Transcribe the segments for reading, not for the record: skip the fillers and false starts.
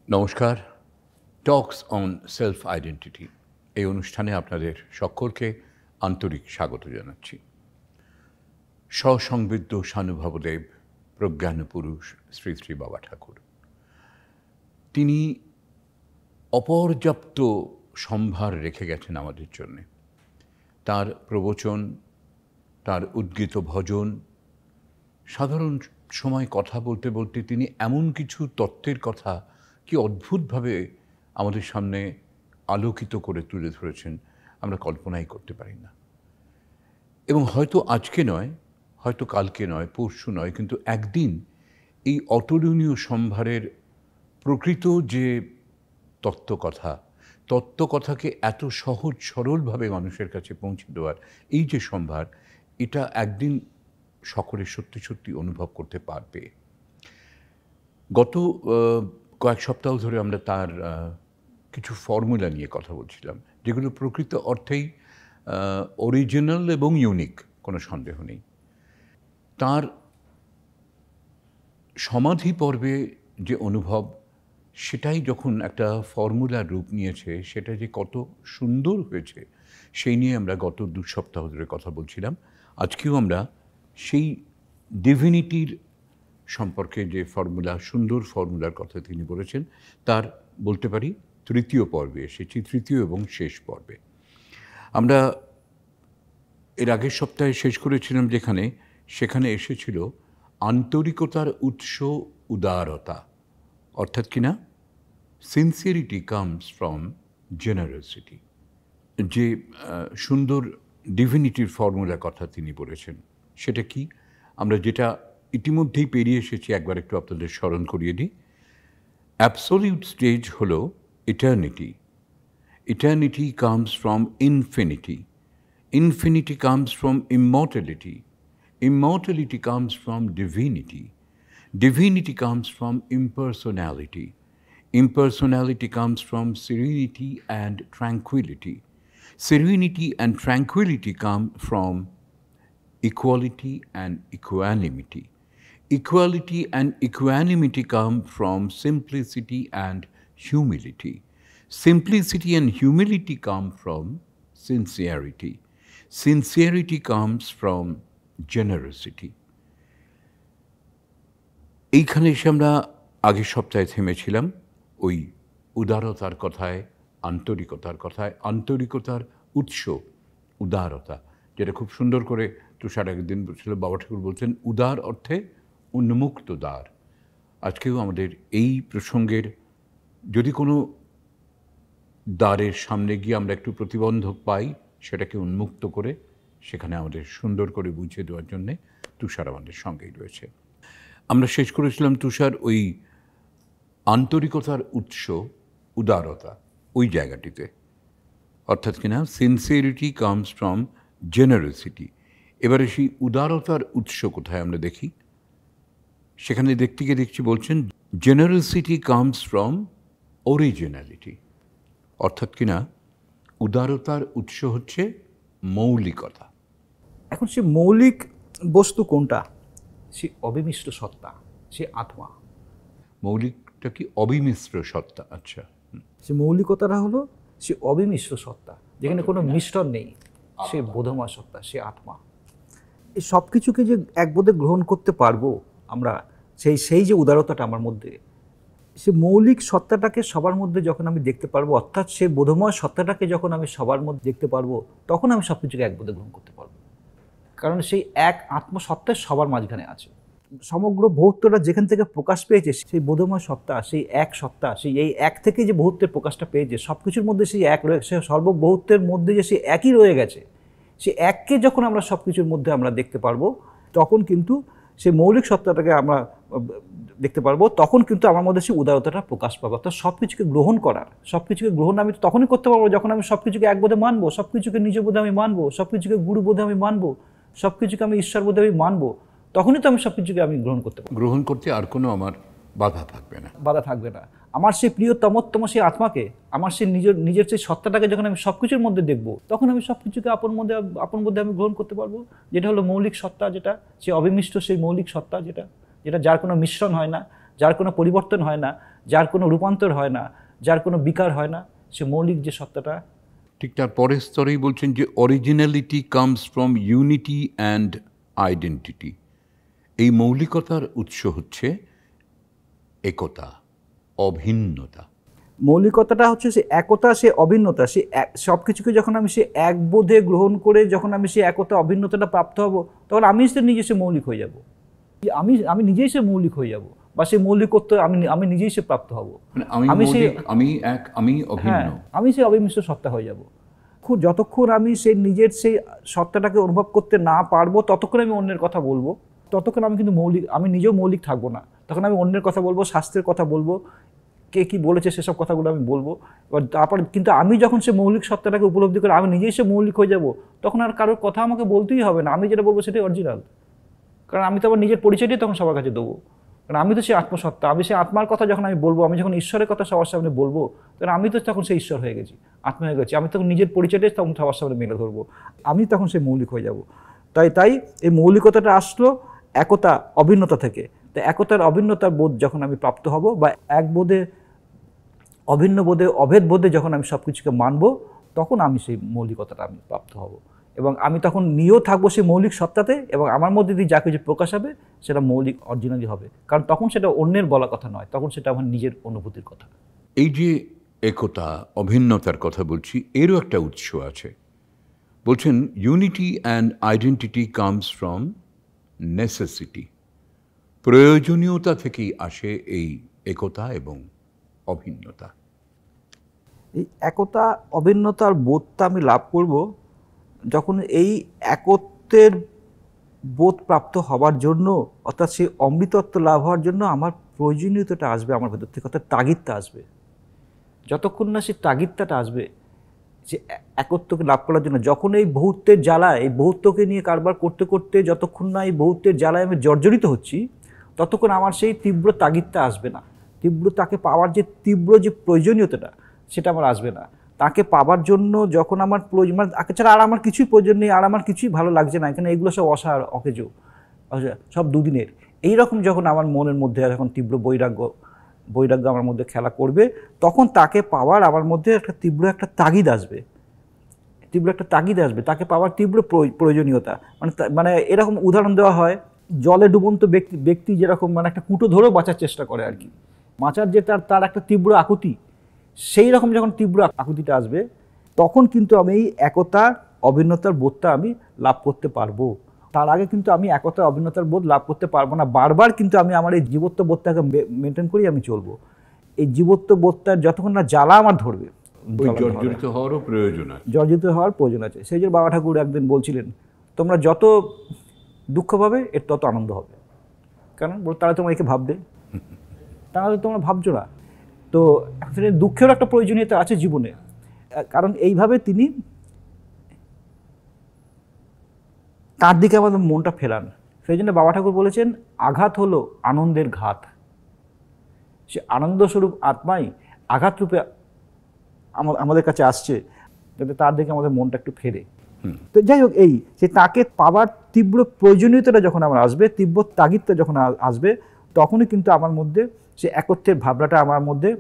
নমস্কার। Talks on self identity এই অনুষ্ঠানে আপনাদের সকলকে আন্তরিক স্বাগত জানাচ্ছি। সসংবিদ্য সানুভবদেব প্রজ্ঞানপুরুষ শ্রী শ্রী বাবা ঠাকুর, তিনি অপর্যাপ্ত সম্ভার রেখে গেছেন আমাদের জন্যে। তার প্রবচন, তার উদ্গীত ভজন, সাধারণ সময় কথা বলতে বলতে তিনি এমন কিছু তত্ত্বের কথা কি অদ্ভুতভাবে আমাদের সামনে আলোকিত করে তুলে ধরেছেন, আমরা কল্পনাই করতে পারি না। এবং হয়তো আজকে নয়, হয়তো কালকে নয়, পরশু নয়, কিন্তু একদিন এই অতুলনীয় সম্ভারের প্রকৃত যে তত্ত্বকথাকে এত সহজ সরলভাবে মানুষের কাছে পৌঁছে দেওয়ার এই যে সম্ভার, এটা একদিন সকলে সত্যি সত্যি অনুভব করতে পারবে। গত কয়েক সপ্তাহ ধরে আমরা তার কিছু ফর্মুলা নিয়ে কথা বলছিলাম, যেগুলো প্রকৃত অর্থেই অরিজিনাল এবং ইউনিক, কোনো সন্দেহ নেই। তার সমাধি পর্বে যে অনুভব, সেটাই যখন একটা ফর্মুলার রূপ নিয়েছে, সেটা যে কত সুন্দর হয়েছে সেই নিয়ে আমরা গত 2 সপ্তাহ ধরে কথা বলছিলাম। আজকেও আমরা সেই ডিভিনিটির সম্পর্কে যে ফর্মুলা, সুন্দর ফর্মুলার কথা তিনি বলেছেন, তার বলতে পারি তৃতীয় পর্বে এসেছি, তৃতীয় এবং শেষ পর্বে। আমরা এর আগের সপ্তাহে শেষ করেছিলাম সেখানে এসেছিল আন্তরিকতার উৎস উদারতা, অর্থাৎ কিনা সিনসিয়ারিটি কামস ফ্রম জেনারসিটি। যে সুন্দর ডিভিনিটির ফর্মুলার কথা তিনি বলেছেন, সেটা কি আমরা যেটা ইতিমধ্যেই পেরিয়ে এসেছি, একবার একটু আপনাদের স্মরণ করিয়ে দিই। অ্যাবসোলিউট স্টেজ হলো eternity. Eternity comes from infinity. Infinity comes from immortality. Immortality comes from divinity. Divinity comes from impersonality. Impersonality comes from serenity and tranquility. Serenity and tranquility come from equality and equanimity. Equality and equanimity come from simplicity and humility. Simplicity and humility come from sincerity. Sincerity comes from generosity. এইখানে এসে আমরা আগের সপ্তাহে থেমেছিলাম ওই উদারতার কথায়, আন্তরিকতার কথায়। আন্তরিকতার উৎস উদারতা, যেটা খুব সুন্দর করে তুষার একদিন বলছিল, বাবা ঠাকুর বলছেন উদার অর্থে উন্মুক্ত দ্বার। আজকেও আমাদের এই প্রসঙ্গের, যদি কোনো দ্বারের সামনে গিয়ে আমরা একটু প্রতিবন্ধক পাই, সেটাকে উন্মুক্ত করে সেখানে আমাদের সুন্দর করে বুঝিয়ে দেওয়ার জন্যে তুষার আমাদের সঙ্গেই রয়েছে। আমরা শেষ করেছিলাম তুষার ওই আন্তরিকতার উৎস উদারতা, ওই জায়গাটিতে, অর্থাৎ কিনা সিনসিয়ারিটি কামস ফ্রম জেনারসিটি। এবারে সেই উদারতার উৎস কোথায় আমরা দেখি, সেখানে দেখছি বলছেন জেনারসিটি কামস ফ্রম অরিজিনালিটি। অর্থাৎ কিনা উদারতার উৎস হচ্ছে মৌলিকতা। এখন সে মৌলিক বস্তু কোনটা? সে অবিমিশ্র সত্তা, সে আত্মা। মৌলিকটা কি? অবিমিশ্র সত্তা। আচ্ছা, সে মৌলিকতাটা হলো সে অবিমিশ্র সত্তা, যেখানে কোনো মিশ্রণ নেই। সে বোধময় সত্তা, সে আত্মা। এই সব কিছুকে যে একবোধে গ্রহণ করতে পারবো আমরা, সেই যে উদারতাটা আমার মধ্যে, সে মৌলিক সত্তাটাকে সবার মধ্যে যখন আমি দেখতে পারবো, অর্থাৎ সে বোধময় সত্তাটাকে যখন আমি সবার মধ্যে দেখতে পারবো, তখন আমি সব কিছুকে একবোধে গ্রহণ করতে পারবো। কারণ সেই এক আত্মসত্তায় সবার মাঝখানে আছে। সমগ্র বহুত্বটা যেখান থেকে প্রকাশ পেয়েছে, সেই বোধময় সত্তা, সেই এক সত্তা, এই এক থেকে যে বহুত্বের প্রকাশটা পেয়েছে, সব কিছুর মধ্যে সেই এক রয়ে গেছে, সর্ববহুত্বের মধ্যে যে সেই একই রয়ে গেছে, সে এককে যখন আমরা সব কিছুর মধ্যে আমরা দেখতে পারবো, তখন কিন্তু সেই মৌলিক সত্তাটাকে আমরা দেখতে পারবো, তখন কিন্তু আমার মধ্যে সেই উদারতাটা প্রকাশ পাবো। অর্থাৎ সব কিছুকে গ্রহণ করার, সব কিছুকে গ্রহণ আমি তখনই করতে পারবো যখন আমি সব কিছুকে একবোধে মানবো, সব কিছুকে নিজ বোধে আমি মানবো, সব কিছুকে গুরু বোধে আমি মানবো, সব কিছুকে আমি ঈশ্বর বোধে আমি মানবো, তখনই তো আমি সব কিছুকে আমি গ্রহণ করতে পারবো। গ্রহণ করতে আর কোনো আমার বাধা থাকবে না। আমার সেই প্রিয়তমোত্তম সেই আত্মাকে, আমার সেই নিজের সেই সত্তাটাকে যখন আমি সব কিছুর মধ্যে দেখবো, তখন আমি সব কিছুকে আপন মধ্যে আমি গ্রহণ করতে পারবো। যেটা হলো মৌলিক সত্তা, যেটা সে অবিমিষ্ট সেই মৌলিক সত্তা, যেটা যার কোনো মিশ্রণ হয় না, যার কোনো পরিবর্তন হয় না, যার কোনো রূপান্তর হয় না, যার কোনো বিকার হয় না, সে মৌলিক যে সত্তাটা। ঠিক তার পরের স্তরেই বলছেন যে originality comes from unity and identity. এই মৌলিকতার উৎস হচ্ছে একতা, অভিন্নতা। মৌলিকতাটা হচ্ছে সে একতা, সে অভিন্নতা, সে সব কিছুকে যখন আমি সে এক বোধে গ্রহণ করে যখন আমি সে একতা অভিন্নতাটা প্রাপ্ত হব, তখন আমি সে নিজে সে মৌলিক হয়ে যাব। আমি নিজেই সে মৌলিক হয়ে যাব, বা সে মৌলিকত্ব আমি নিজেই সে প্রাপ্ত হব। মানে আমি অভিন্ন, আমি সে অবিমিশ্র সত্তা হয়ে যাব। যতক্ষণ আমি সেই নিজের সেই সত্তাটাকে অনুভব করতে না পারবো, ততক্ষণ আমি অন্যের কথা বলবো, ততক্ষণ আমি কিন্তু আমি নিজেও মৌলিক থাকবো না। তখন আমি অন্যের কথা বলবো, শাস্ত্রের কথা বলবো, কে কি বলেছে সেসব কথাগুলো আমি বলবো। এবার তারপর কিন্তু আমি যখন সে মৌলিক সত্তাটাকে উপলব্ধি করে আমি নিজেই সে মৌলিক হয়ে যাব, তখন আর কারোর কথা আমাকে বলতেই হবে না। আমি যেটা বলবো সেটাই অরিজিনাল, কারণ আমি তো আমার নিজের পরিচয়টাই তখন সবার কাছে দেবো। কারণ আমি তো সেই আত্মসত্তা, আমি সেই আত্মার কথা যখন আমি বলবো, আমি যখন ঈশ্বরের কথা সবার সামনে বলবো, তখন আমি তো তখন সেই ঈশ্বর হয়ে গেছি, আত্মা হয়ে গেছি। আমি তখন নিজের পরিচয়টাই তখন সবার সামনে মেলে ধরবো, আমি তখন সেই মৌলিক হয়ে যাব। তাই এই মৌলিকতাটা আসলো একতা অভিন্নতা থেকে। তো একতার অভিন্নতার বোধ যখন আমি প্রাপ্ত হব, বা এক বোধে অভিন্ন বোধে অভেদ বোধে যখন আমি সব কিছুকে মানবো, তখন আমি সেই মৌলিকতাটা আমি প্রাপ্ত হব। এবং আমি তখন নিয়েও থাকবো সেই মৌলিক সত্তাতে, এবং আমার মধ্যে দিয়ে যা কিছু প্রকাশ হবে সেটা মৌলিক অরিজিনালি হবে। কারণ তখন সেটা অন্যের বলা কথা নয়, তখন সেটা আমার নিজের অনুভূতির কথা। এই যে একতা অভিন্নতার কথা বলছি, এরও একটা উৎস আছে। বলছেন unity and identity comes from necessity. প্রয়োজনীয়তা থেকেই আসে এই একতা এবং অভিন্নতা। এই একতা অভিন্নতার বোধটা আমি লাভ করব যখন এই একত্বের বোধ প্রাপ্ত হওয়ার জন্য, অর্থাৎ সেই অমৃতত্ব লাভ হওয়ার জন্য আমার প্রয়োজনীয়তাটা আসবে আমার ভেতর থেকে, অর্থাৎ তাগিদটা আসবে। যতক্ষণ না সেই তাগিদটাটা আসবে যে একত্বকে লাভ করার জন্য, যখন এই বহুত্বের জ্বালায়, এই বহুত্বকে নিয়ে কারবার করতে করতে যতক্ষণ না এই বহুত্বের জ্বালায় আমি জর্জরিত হচ্ছি, ততক্ষণ আমার সেই তীব্র তাগিদটা আসবে না। তাকে পাওয়ার যে তীব্র যে প্রয়োজনীয়তাটা, সেটা আমার আসবে না। তাকে পাওয়ার জন্য যখন আমার প্রয়োজন, মানে তাকে ছাড়া আর আমার কিছুই প্রয়োজন নেই, আর আমার কিছুই ভালো লাগছে না, এখানে এগুলো সব অসার অকেজ, সব দুদিনের। এইরকম যখন আমার মনের মধ্যে যখন তীব্র বৈরাগ্য আমার মধ্যে খেলা করবে, তখন তাকে পাওয়ার আমার মধ্যে একটা তীব্র একটা তাগিদ আসবে, তাকে পাওয়ার তীব্র প্রয়োজনীয়তা। মানে এরকম উদাহরণ দেওয়া হয়, জলে ডুবন্ত ব্যক্তি যেরকম মানে একটা কুটো ধরেও বাঁচার চেষ্টা করে আর কি, বাঁচার যে তার একটা তীব্র আকুতি, সেই রকম যখন তীব্র আকুতিটা আসবে, তখন কিন্তু আমি এই একতার অভিন্নতার বোধটা আমি লাভ করতে পারবো। তার আগে কিন্তু আমি একতা অভিন্নতার বোধ লাভ করতে পারবো না। বারবার কিন্তু আমি আমার এই জীবত্ব বোধটাকে মেনটেন করেই আমি চলবো। এই জীবত্ব বোধটার যতক্ষণ না জ্বালা আমার ধরবে, জর্জরিত হওয়ার প্রয়োজন আছে। সেই জন্য বাবা ঠাকুর একদিন বলছিলেন, তোমরা যত দুঃখ পাবে এর তত আনন্দ হবে। কারণ তারা তোমরা একে ভাববে, তাহলে তোমরা ভাবছো না। তো দুঃখের একটা প্রয়োজনীয়তা আছে জীবনে, কারণ এইভাবে তিনি তার দিকে আমাদের মনটা ফেরান। সেই জন্য বাবা ঠাকুর বলেছেন, আঘাত হলো আনন্দের ঘাত। সে আনন্দস্বরূপ আত্মাই আঘাত রূপে আমাদের কাছে আসছে, যাতে তার দিকে আমাদের মনটা একটু ফেরে। তো যাই হোক, এই যে তাকে পাওয়ার তীব্র প্রয়োজনীয়তাটা যখন আমার আসবে, তীব্র তাগিদটা যখন আসবে, তখনই কিন্তু আমার মধ্যে সে একত্বের ভাবনাটা আমার মধ্যে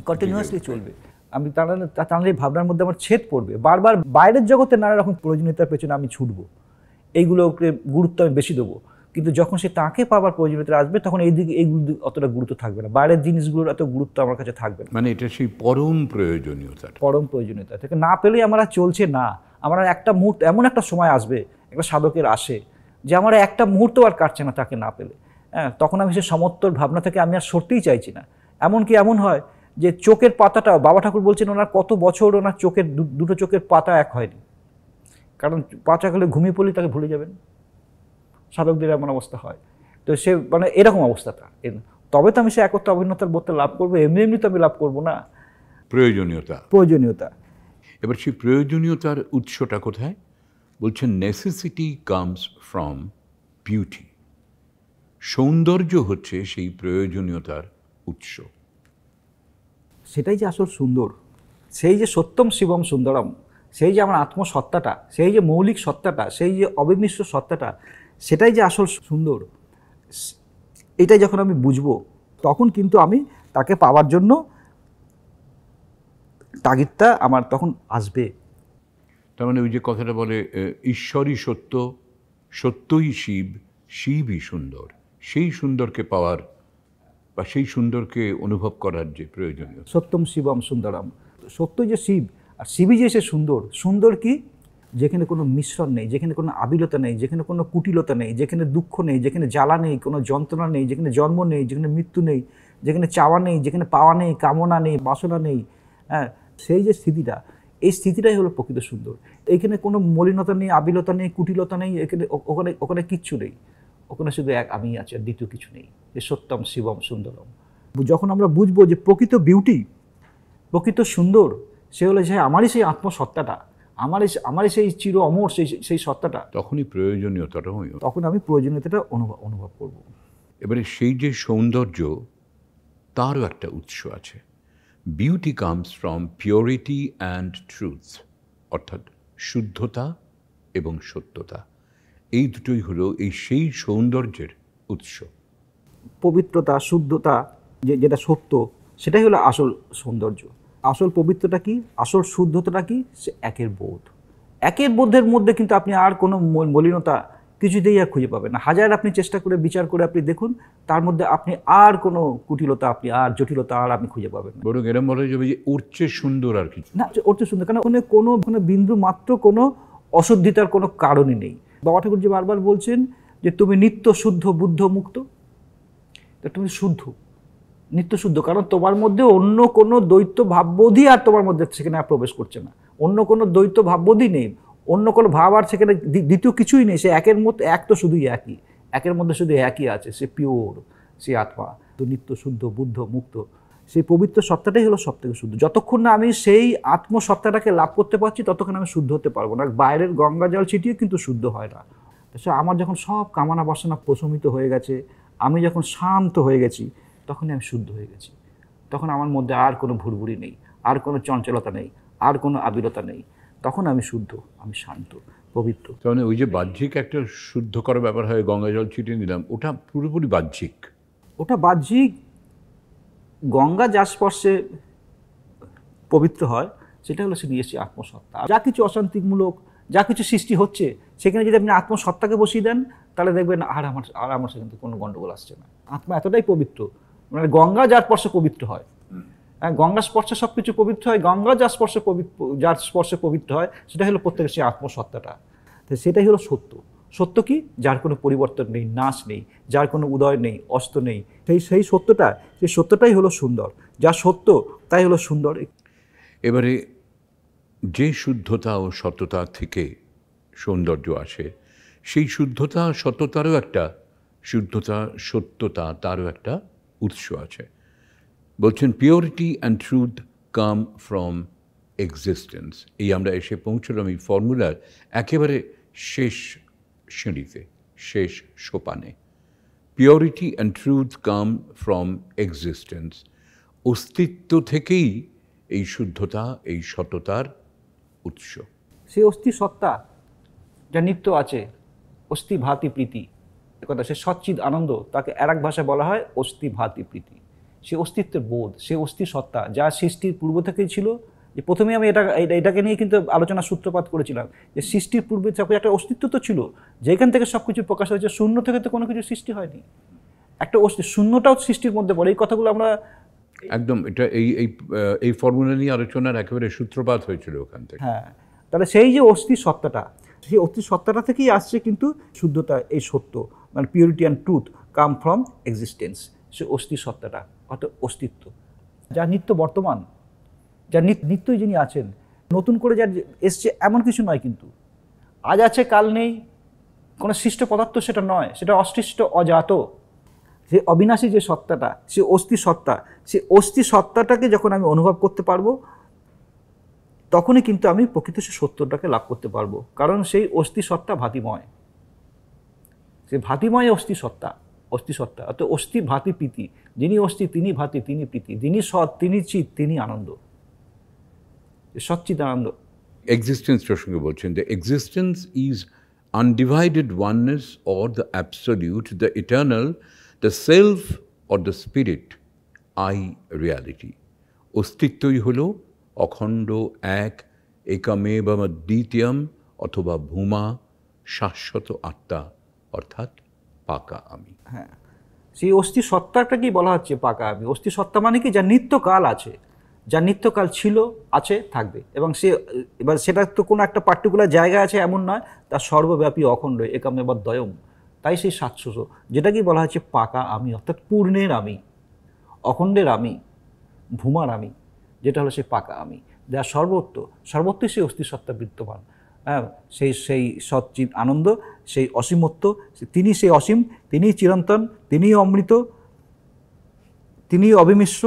কন্টিনিউয়াসলি চলবে। আমি তাহলে এই ভাবনার মধ্যে আমার ছেদ পড়বে। বারবার বাইরের জগতে নানা রকম প্রয়োজনীয়তার পেছনে আমি ছুটবো, এইগুলোকে গুরুত্ব আমি বেশি দেবো। কিন্তু যখন সে তাকে পাওয়ার প্রয়োজনীয়তা আসবে, তখন এইগুলো অতটা গুরুত্ব থাকবে না, বাইরের জিনিসগুলোর এত গুরুত্ব আমার কাছে থাকবে না। মানে এটা সেই পরম প্রয়োজনীয়তা থেকে না পেলেই আমার আর চলছে না। আমার একটা মুহূর্ত, এমন একটা সময় আসবে, একটা সাধকের আসে, যে আমার একটা মুহূর্ত আর কাটছে না তাকে না পেলে। হ্যাঁ, তখন আমি সে সমত্বর ভাবনা থেকে আমি আর সরতেই চাইছি না। এমনকি এমন হয় যে চোখের পাতাটাও, বাবা ঠাকুর বলছেন ওনার কত বছর ওনার চোখের দুটো চোখের পাতা এক হয়নি, কারণ পাতা গেলে ঘুমিয়ে পড়লে তাকে ভুলে যাবেন। সাধকদের এমন অবস্থা হয়। তো সে মানে এরকম অবস্থাটা, তবে তো আমি সে একত্র অভিন্নতার বোধটা লাভ করবো। এমনি তো আমি লাভ করবো না, প্রয়োজনীয়তা। এবার সেই প্রয়োজনীয়তার উৎসটা কোথায়? বলছেন নেসেসিটি কামস ফ্রম বিউটি। সৌন্দর্য হচ্ছে সেই প্রয়োজনীয়তার উৎস। সেটাই যে আসল সুন্দর, সেই যে সত্যম শিবম সুন্দরম, সেই যে আমার আত্মসত্তাটা, সেই যে মৌলিক সত্তাটা, সেই যে অবিমিশ্র সত্তাটা, সেটাই যে আসল সুন্দর। এটাই যখন আমি বুঝবো, তখন কিন্তু আমি তাকে পাওয়ার জন্য তাগিদটা আমার তখন আসবে। তার মানে ওই যে কথাটা বলে ঈশ্বরই সত্য, সত্যই শিব, শিবই সুন্দর, সেই সুন্দরকে পাওয়ার বা সেই সুন্দরকে অনুভব করার যে প্রয়োজনীয়। সত্যম শিবম সুন্দরম, সত্য যে শিব আর শিবই যে সে সুন্দর। সুন্দর কি? যেখানে কোনো মিশ্রণ নেই, যেখানে কোনো আবিলতা নেই, যেখানে কোনো কুটিলতা নেই, যেখানে দুঃখ নেই, যেখানে জ্বালা নেই, কোনো যন্ত্রণা নেই, যেখানে জন্ম নেই, যেখানে মৃত্যু নেই, যেখানে চাওয়া নেই, যেখানে পাওয়া নেই, কামনা নেই, বাসনা নেই। হ্যাঁ, সেই যে স্থিতিটা, এই স্থিতিটাই হলো প্রকৃত সুন্দর। এইখানে কোনো মলিনতা নেই, আবিলতা নেই, কুটিলতা নেই, এখানে ওখানে ওখানে কিচ্ছু নেই। ওখানে শুধু এক আমি আছি, আর দ্বিতীয় কিছু নেই। যে সত্যম শিবম সুন্দরম। যখন আমরা বুঝবো যে প্রকৃত বিউটি, প্রকৃত সুন্দর, সে হলো যে আমারই সেই আত্মসত্তাটা, আমারই সেই চির অমর সেই সত্তাটা, তখনই প্রয়োজনীয়তাটাও। তখন আমি প্রয়োজনীয়তাটা অনুভব করব। এবারে সেই যে সৌন্দর্য, তারও একটা উৎস আছে। Beauty comes from purity and truth, অর্থাৎ শুদ্ধতা এবং সত্যতা। এই দুটোই হলো সেই সৌন্দর্যের উৎস। পবিত্রতা, শুদ্ধতা, যেটা সত্য, সেটাই হলো আসল সৌন্দর্য। আসল পবিত্রতা কি, আসল শুদ্ধতাটা কি? সে একের বোধ। একের বোধের মধ্যে কিন্তু আপনি আর কোনো মলিনতা কিছুতেই আর খুঁজে পাবেন না। হাজার আপনি চেষ্টা করে বিচার করে আপনি দেখুন, তার মধ্যে আপনি আর কোনো কুটিলতা, আপনি আর জটিলতা আর আপনি খুঁজে পাবেন না। বরং এরম বলা যাবে যে ওর চেয়ে সুন্দর আর কিছু না, ওর চেয়ে সুন্দর, কারণ ওখানে কোনো বিন্দু মাত্র কোনো অশুদ্ধিতার কোনো কারণই নেই। বাবা ঠাকুর যে বারবার বলছেন যে তুমি নিত্য শুদ্ধ বুদ্ধ মুক্ত, তা তুমি শুদ্ধ, নিত্য শুদ্ধ, কারণ তোমার মধ্যে অন্য কোনো দ্বৈত ভাববোধই আর তোমার মধ্যে সেখানে আর প্রবেশ করছে না। অন্য কোনো দ্বৈত ভাববোধই নেই, অন্য কোনো ভাব আর সেখানে দ্বিতীয় কিছুই নেই। সে একের মধ্যে এক, তো শুধুই একই, একের মধ্যে শুধু একই আছে, সে পিওর, সে আত্মা। তো নিত্য শুদ্ধ বুদ্ধ মুক্ত, সেই পবিত্র সত্তাটাই হলো সব থেকে শুদ্ধ। যতক্ষণ না আমি সেই আত্মসত্তাটাকে লাভ করতে পারছি, ততক্ষণ আমি শুদ্ধ হতে পারবো না। বাইরের গঙ্গা জল ছিটিয়ে কিন্তু শুদ্ধ হয় না। সে আমার যখন সব কামনা বাসনা প্রশমিত হয়ে গেছে, আমি যখন শান্ত হয়ে গেছি, তখনই আমি শুদ্ধ হয়ে গেছি। তখন আমার মধ্যে আর কোনো ভুরভুরি নেই, আর কোনো চঞ্চলতা নেই, আর কোনো আবিলতা নেই। তখন আমি শুদ্ধ, আমি শান্ত, পবিত্র। মানে ওই যে বাহ্যিক একটা শুদ্ধ করার ব্যাপার হয়, গঙ্গা জল ছিটিয়ে নিলাম, ওটা পুরোপুরি বাহ্যিক। ওটা বাহ্যিক। গঙ্গা যার স্পর্শে পবিত্র হয়, সেটা হলো সে নিজস্ব আত্মসত্তা। যা কিছু অশান্তিমূলক, যা কিছু সৃষ্টি হচ্ছে, সেখানে যদি আপনি আত্মসত্তাকে বসিয়ে দেন, তাহলে দেখবেন আমার সেখান থেকে কোনো গণ্ডগোল আসছে না। আত্মা এতটাই পবিত্র, মানে গঙ্গা যার স্পর্শে পবিত্র হয়। হ্যাঁ, গঙ্গা স্পর্শে সব কিছু পবিত্র হয়। গঙ্গা যার স্পর্শে পবিত্র হয়, সেটা হলো প্রত্যেকের সেই আত্মসত্তাটা। তো সেটাই হলো সত্য। সত্য কি? যার কোনো পরিবর্তন নেই, নাশ নেই, যার কোনো উদয় নেই, অস্ত নেই। সেই সত্যটাই হলো সুন্দর। যা সত্য তাই হলো সুন্দর। এবারে যে শুদ্ধতা ও সততা থেকে সৌন্দর্য আসে, সেই শুদ্ধতা সততারও একটা, শুদ্ধতা সত্যতা তারও একটা উৎস আছে। বলছেন purity and truth come from existence. এই আমরা এসে পৌঁছলাম এই ফর্মুলার একেবারে শেষ সিঁড়িতে, শেষ সোপানে। Purity and truth come from existence. অস্তিত্ব থেকেই এই শুদ্ধতা, এই সততার উৎস। সে অস্থি সত্তা যা নিত্য আছে, অস্থি ভাতি প্রীতি, কথা সে সচ্চিদ আনন্দ, তাকে আর এক ভাষায় বলা হয় অস্থি ভাতি প্রীতি। সে অস্তিত্বের বোধ, সে অস্থি সত্তা যা সৃষ্টির পূর্ব থেকেই ছিল। যে প্রথমে আমি এটাকে নিয়ে কিন্তু আলোচনার সূত্রপাত করেছিলাম, যে সৃষ্টির পূর্বে একটা অস্তিত্ব তো ছিল, যেখান থেকে সব কিছু প্রকাশ হয়েছে। শূন্য থেকে তো কোনো কিছু সৃষ্টি হয়নি, একটা শূন্যটাও সৃষ্টির মধ্যে পড়ে। এই কথাগুলো আমরা একদম, এটা এই ফর্মুলা নিয়ে আলোচনার একেবারে সূত্রপাত হয়েছিল ওখান থেকে। হ্যাঁ, তাহলে সেই যে অস্থি সত্তাটা, সেই অস্থি সত্তাটা থেকেই আসছে কিন্তু শুদ্ধতা, এই সত্য, মানে purity and truth come from existence. সে অস্থি সত্তাটা, অর্থাৎ অস্তিত্ব, যা নিত্য বর্তমান, যা নিত্যই যিনি আছেন। নতুন করে যা এসছে এমন কিছু নয়, কিন্তু আজ আছে কাল নেই, কোনো সৃষ্ট পদার্থ সেটা নয়, সেটা অসৃষ্ট অজাত। সে অবিনাশী যে সত্তাটা, সে অস্থি সত্তা, সে অস্থি সত্তাটাকে যখন আমি অনুভব করতে পারবো, তখনই কিন্তু আমি প্রকৃত সে সত্যটাকে লাভ করতে পারবো। কারণ সেই অস্থি সত্তা ভাতিময়, সে ভাতিময় অস্থি সত্তা, অর্থাৎ অস্থি ভাতি প্রীতি। যিনি অস্থি তিনি ভাতি, তিনি প্রীতি, যিনি সৎ তিনি চিৎ, তিনি আনন্দ, সচ্চিদ আনন্দ। এক্সিস্টেন্স প্রসঙ্গে বলছেন, the existence is undivided oneness or the absolute, the eternal, the self or the spirit, I reality. অস্তিত্বই হল অখণ্ড এক একমেব দ্বিতীয়ম অথবা ভূমা শাশ্বত আত্মা, অর্থাৎ পাকা আমি। হ্যাঁ, সেই অস্থি সত্তাটাকেই বলা হচ্ছে পাকা আমি। অস্থি সত্তা মানে কি, যার নিত্যকাল আছে, যার নিত্যকাল ছিল, আছে, থাকবে, এবং সে এবার সেটা তো কোনো একটা পার্টিকুলার জায়গা আছে এমন নয়, তার সর্বব্যাপী অখণ্ড একামেব দ্বয়ম। তাই সেই শাশ্বত, যেটাকেই বলা হচ্ছে পাকা আমি, অর্থাৎ পূর্ণের আমি, অখণ্ডের আমি, ভূমার আমি, যেটা হলো সেই পাকা আমি, যার সর্বত্রই সেই অস্থি সত্তা বিদ্যমান। হ্যাঁ, সেই সচ্চিৎ আনন্দ, সেই অসীমত্ব, তিনি সেই অসীম, তিনিই চিরন্তন, তিনিই অমৃত, তিনিই অবিমিশ্র,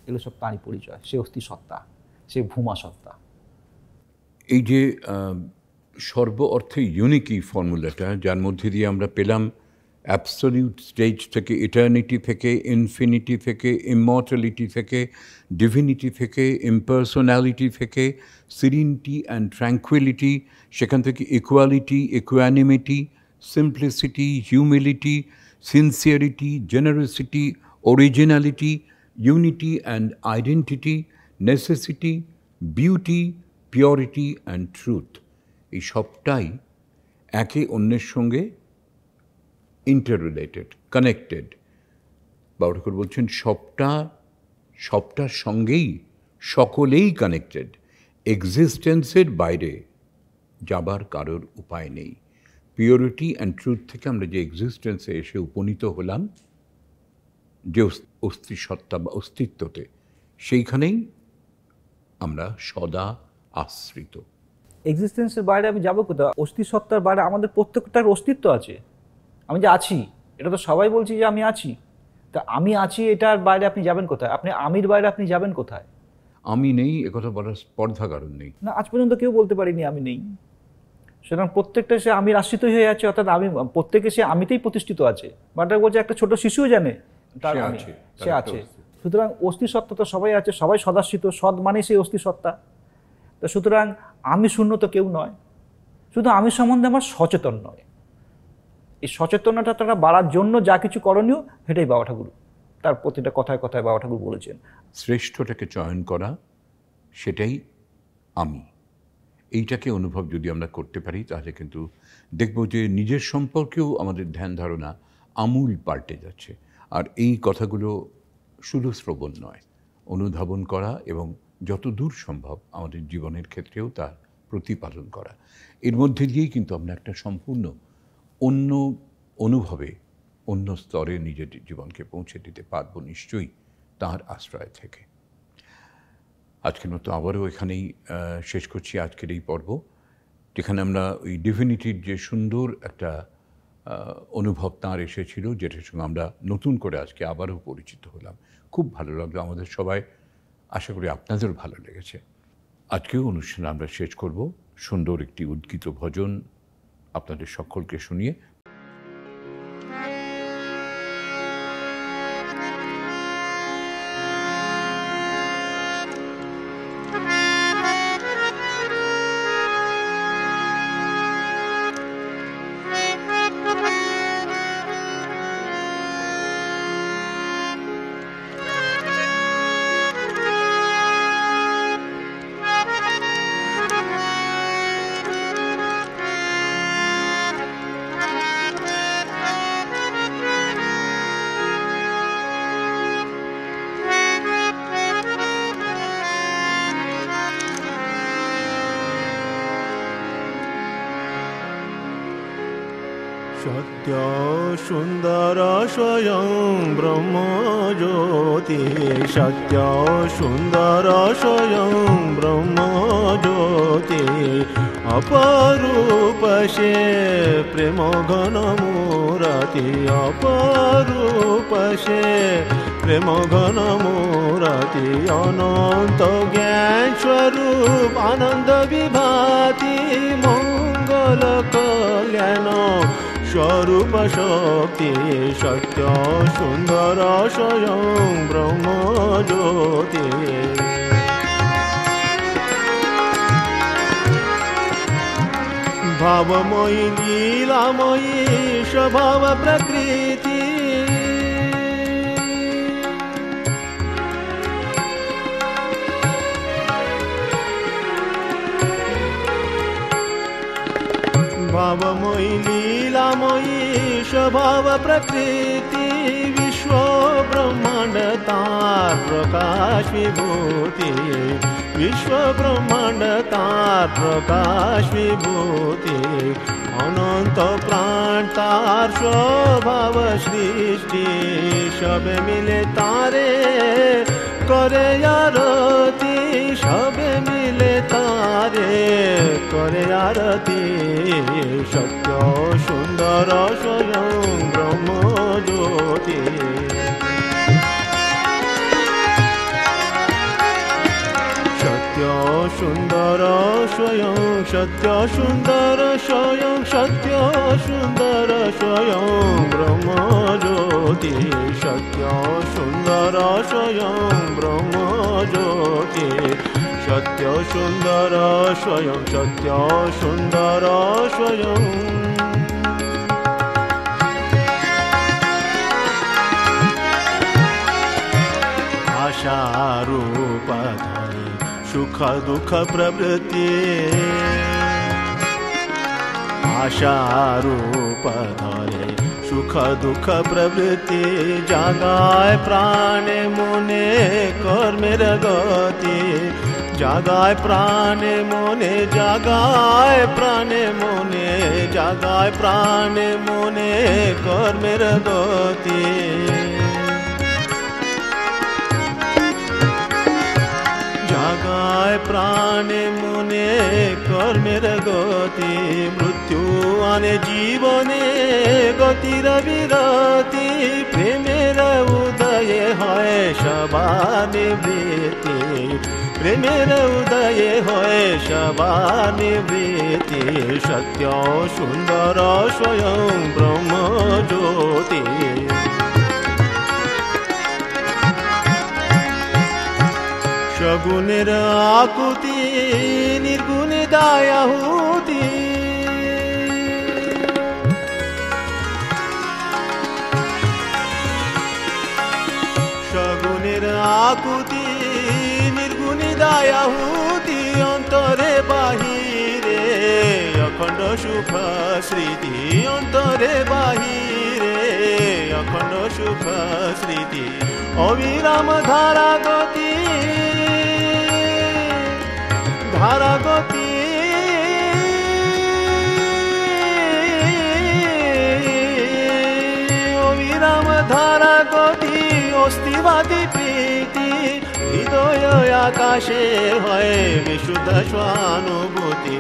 এগুলো সব তাঁরই পরিচয়, সেই অস্থি সত্তা, সেই ভূমা সত্তা। এই যে সর্ব অর্থে ইউনিক এই ফর্মুলাটা, যার মধ্যে দিয়ে আমরা পেলাম অ্যাবসলিউট স্টেজ থেকে, ইটার্নিটি থেকে, ইনফিনিটি থেকে, ইমর্টালিটি থেকে, ডিভিনিটি থেকে, ইম্পার্সোনালিটি থেকে, সিরিনিটি অ্যান্ড ট্র্যাঙ্কুইলিটি, সেখান থেকে equality, equanimity, simplicity, humility, sincerity, generosity, originality, unity and identity, necessity, beauty, purity and truth, এই সবটাই একে অন্যের সঙ্গে ইন্টাররিলেটেড, কানেক্টেড। বাবুঠাকুর বলছেন সবটার সঙ্গেই সকলেই কানেক্টেড, এক্সিস্টেন্সের বাইরে যাবার কারোর উপায় নেই। পিওরিটি অ্যান্ড ট্রুথ থেকে আমরা যে এক্সিস্টেন্সে এসে উপনীত হলাম, যে অস্তিসত্তা বা অস্তিত্বতে, সেইখানেই আমরা সদা আশ্রিত। এক্সিস্টেন্সের বাইরে আমি যাবো কোথাও? অস্থি সত্তার বাইরে আমাদের প্রত্যেকটার অস্তিত্ব আছে। আমি যে আছি, এটা তো সবাই বলছি যে আমি আছি, তা আমি আছি এটার বাইরে আপনি যাবেন কোথায়? আপনি আমির বাইরে আপনি যাবেন কোথায়? আমি নেই একথা বলার স্পর্ধা কারণ নেই। না, আজ পর্যন্ত কেউ বলতে পারিনি আমি নেই। সুতরাং প্রত্যেকটা সে আমির আশ্রিতই হয়ে আছে, অর্থাৎ আমি প্রত্যেকে সে আমিতেই প্রতিষ্ঠিত আছে। বাটা বলছে একটা ছোট শিশুও জানে তার আমি, সে আছে। সুতরাং অস্থি সত্তা তো সবাই আছে, সবাই সদাশ্রিত, সদ মানে সেই অস্থি সত্তা। তো সুতরাং আমি শূন্য তো কেউ নয়, শুধু আমি সম্বন্ধে আমার সচেতন নয়। এই সচেতনতা তারা বাড়ার জন্য যা কিছু করণীয়, সেটাই বাবা ঠাকুর তার প্রতিটা কথায় কথায় বাবা ঠাকুর বলেছেন। শ্রেষ্ঠটাকে চয়ন করা, সেটাই আমি। এইটাকে অনুভব যদি আমরা করতে পারি, তাহলে কিন্তু দেখব যে নিজের সম্পর্কেও আমাদের ধ্যান ধারণা আমূল পাল্টে যাচ্ছে। আর এই কথাগুলো শুধু শ্রবণ নয়, অনুধাবন করা এবং যত দূর সম্ভব আমাদের জীবনের ক্ষেত্রেও তার প্রতিপালন করা, এর মধ্যে দিয়েই কিন্তু আমরা একটা সম্পূর্ণ অন্য অনুভবে, অন্য স্তরে নিজের জীবনকে পৌঁছে দিতে পারবো নিশ্চয়ই তার আশ্রয় থেকে। আজকের মতো আবারও এখানেই শেষ করছি আজকের এই পর্ব, যেখানে আমরা ওই ডিভিনিটির যে সুন্দর একটা অনুভব তাঁর এসেছিল, যেটার সঙ্গে আমরা নতুন করে আজকে আবারও পরিচিত হলাম। খুব ভালো লাগলো আমাদের সবাই, আশা করি আপনাদেরও ভালো লেগেছে। আজকেও অনুষ্ঠান আমরা শেষ করব সুন্দর একটি উদ্গীত ভজন আপনাদের সকলকে শুনিয়ে। সত্য সুন্দর স্বয়ং ব্রহ্মজ্যোতি, সত্য সুন্দর স্বয়ং ব্রহ্মজ্যোতি, অপরূপ সে প্রেম ঘন মূরতি, অপরূপ সে প্রেম ঘন মূরতি, অনন্ত জ্ঞান স্বরূপ আনন্দ বিভাতি, মঙ্গল কল্যাণ স্বরূপ শক্তি, সত্য সুন্দর স্বয়ং ব্রহ্মজ্যোতি। ভাবময়ী লীলাময়ী স্বভাব প্রকৃতি, भावमयी लीलामयी स्वभाव प्रकृति विश्व ब्रह्मांड तार प्रकाश विभूति विश्व ब्रह्मांड तार प्रकाश विभूति अनंत प्राण तार स्वभाव सृष्टि सबे मिले तारे करे आरती सबे मिले तारे करे आरती सत्य सुंदर स्वयं ब्रह्म ज्योति सत्य सुंदर स्वयं सत्य सुंदर स्वयं सत्य सुंदर स्वयं ब्रह्म ज्योति सत्य सुंदर स्वयं ब्रह्म ज्योति सत्य सुंदर स्वयं सत्य सुंदर स्वयं आशा रूप धरि सुख दुख प्रवृत्ति आशा रूप धरे सुख दुख प्रवृत्ति जागाय प्राण मने कर्मेर गति जागाय प्राण मने जागाय प्राण मने जागाय प्राण मने कर्मेर गति जागाय प्राण मने कर्मेर गति मृत्यु आने जीवने गतिर विरति प्रेमेर उदय है सभा निवृत्ति प्रेमेर उदय है सभा निवृत्ति सत्य सुंदर स्वयं ब्रह्म ज्योति सगुणेर आकुति निर्गुणे दायाहुति सगुणेर आकुति निर्गुणे दायाहुति अंतरे बाहिरे अखंड सुख स्मृति अंतरे बाहिरे अखंड सुख स्मृति अविराम धारा गति धारा गति अविराम धारा गति अस्तिवादी प्रीति हृदय आकाशे है विशुद्ध स्वानुभूति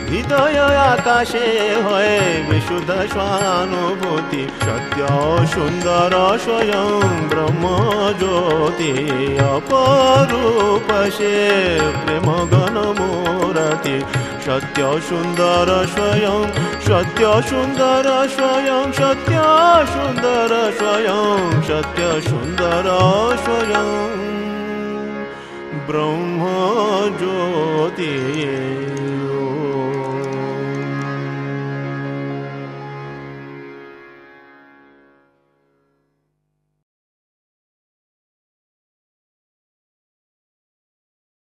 हृदय आकाशे है विशुद्ध स्वानुभूति सत्य सुंदर स्वयं ब्रह्म ज्योति अपरूप से प्रेम गण मूर्ति सत्य सुंदर स्वयं सत्य सुंदर स्वयं सत्य सुंदर स्वयं सत्य सुंदर स्वयं ब्रह्म ज्योति